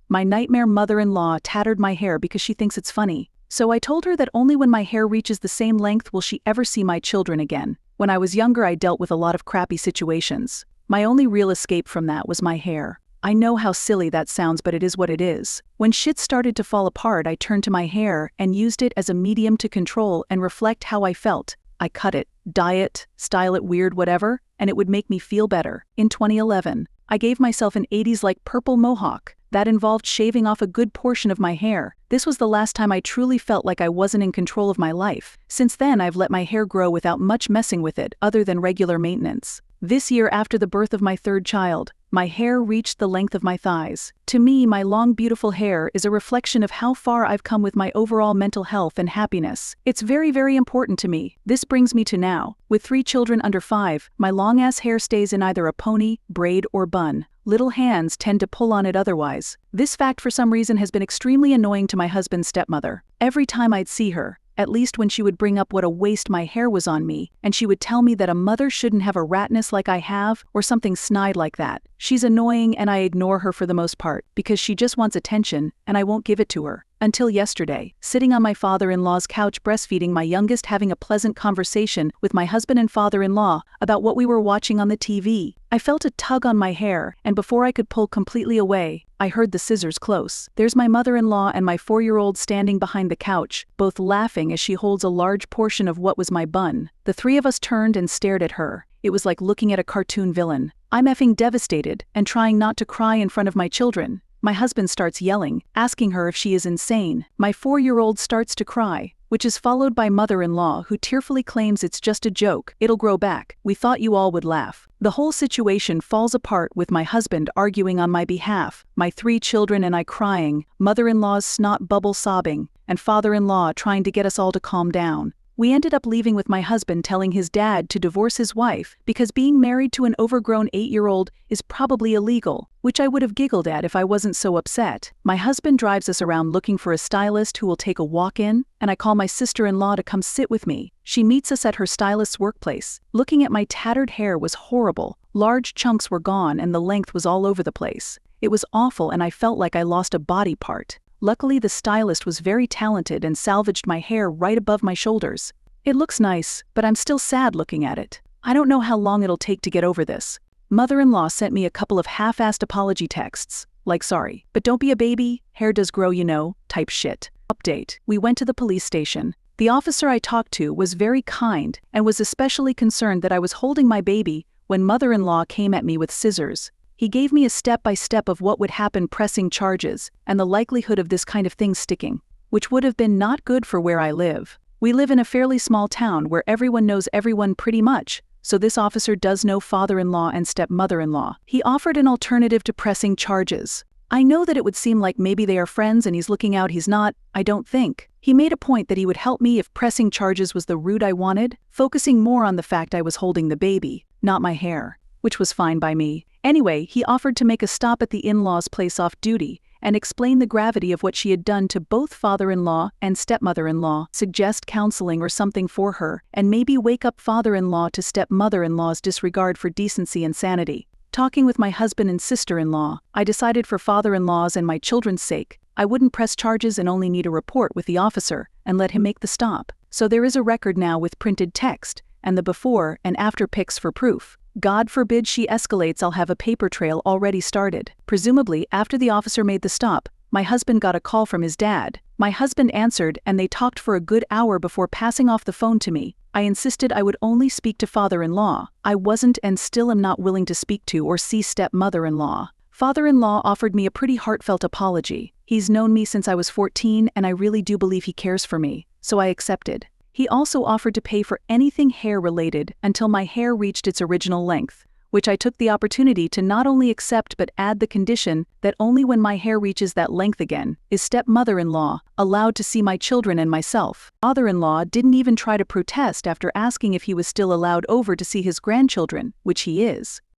My nightmare mother-in-law tattered my hair because she thinks it's funny. So I told her that only when my hair reaches the same length will she ever see my children again. When I was younger, I dealt with a lot of crappy situations. My only real escape from that was my hair. I know how silly that sounds, but it is what it is. When shit started to fall apart, I turned to my hair and used it as a medium to control and reflect how I felt. I cut it, dye it, style it weird, whatever, and it would make me feel better. In 2011, I gave myself an 80s-like purple mohawk. That involved shaving off a good portion of my hair. This was the last time I truly felt like I wasn't in control of my life. Since then, I've let my hair grow without much messing with it other than regular maintenance. This year, after the birth of my third child, my hair reached the length of my thighs. To me, my long, beautiful hair is a reflection of how far I've come with my overall mental health and happiness. It's very, very important to me. This brings me to now. With 3 children under 5, my long-ass hair stays in either a pony, braid, or bun. Little hands tend to pull on it otherwise. This fact, for some reason, has been extremely annoying to my husband's stepmother. Every time I'd see her, at least when she would bring up what a waste my hair was on me, and she would tell me that a mother shouldn't have a ratness like I have, or something snide like that. She's annoying, and I ignore her for the most part, because she just wants attention, and I won't give it to her. Until yesterday, sitting on my father-in-law's couch breastfeeding my youngest, having a pleasant conversation with my husband and father-in-law about what we were watching on the TV. I felt a tug on my hair, and before I could pull completely away, I heard the scissors close. There's my mother-in-law and my 4-year-old standing behind the couch, both laughing as she holds a large portion of what was my bun. The 3 of us turned and stared at her. It was like looking at a cartoon villain. I'm effing devastated and trying not to cry in front of my children. My husband starts yelling, asking her if she is insane. My 4-year-old starts to cry, which is followed by mother-in-law who tearfully claims it's just a joke. It'll grow back. We thought you all would laugh. The whole situation falls apart with my husband arguing on my behalf, my 3 children and I crying, mother-in-law's snot bubble sobbing, and father-in-law trying to get us all to calm down. We ended up leaving with my husband telling his dad to divorce his wife because being married to an overgrown 8-year-old is probably illegal, which I would have giggled at if I wasn't so upset. My husband drives us around looking for a stylist who will take a walk-in, and I call my sister-in-law to come sit with me. She meets us at her stylist's workplace. Looking at my tattered hair was horrible. Large chunks were gone and the length was all over the place. It was awful, and I felt like I lost a body part. Luckily, the stylist was very talented and salvaged my hair right above my shoulders. It looks nice, but I'm still sad looking at it. I don't know how long it'll take to get over this. Mother-in-law sent me a couple of half-assed apology texts, like sorry, but don't be a baby, hair does grow, you know, type shit. Update: we went to the police station. The officer I talked to was very kind and was especially concerned that I was holding my baby when mother-in-law came at me with scissors. He gave me a step-by-step of what would happen pressing charges and the likelihood of this kind of thing sticking, which would have been not good for where I live. We live in a fairly small town where everyone knows everyone pretty much, so this officer does know father-in-law and stepmother-in-law. He offered an alternative to pressing charges. I know that it would seem like maybe they are friends and he's looking out. He's not, I don't think. He made a point that he would help me if pressing charges was the route I wanted, focusing more on the fact I was holding the baby, not my hair, which was fine by me. Anyway, he offered to make a stop at the in-laws' place off duty and explain the gravity of what she had done to both father-in-law and stepmother-in-law, suggest counseling or something for her, and maybe wake up father-in-law to stepmother-in-law's disregard for decency and sanity. Talking with my husband and sister-in-law, I decided for father-in-law's and my children's sake, I wouldn't press charges and only need a report with the officer and let him make the stop. So there is a record now with printed text and the before and after pics for proof. God forbid she escalates, I'll have a paper trail already started. Presumably, after the officer made the stop, my husband got a call from his dad. My husband answered and they talked for a good hour before passing off the phone to me. I insisted I would only speak to father-in-law. I wasn't and still am not willing to speak to or see stepmother-in-law. Father-in-law offered me a pretty heartfelt apology. He's known me since I was 14 and I really do believe he cares for me, so I accepted. He also offered to pay for anything hair-related until my hair reached its original length, which I took the opportunity to not only accept but add the condition that only when my hair reaches that length again is stepmother-in-law allowed to see my children and myself. Father-in-law didn't even try to protest after asking if he was still allowed over to see his grandchildren, which he is.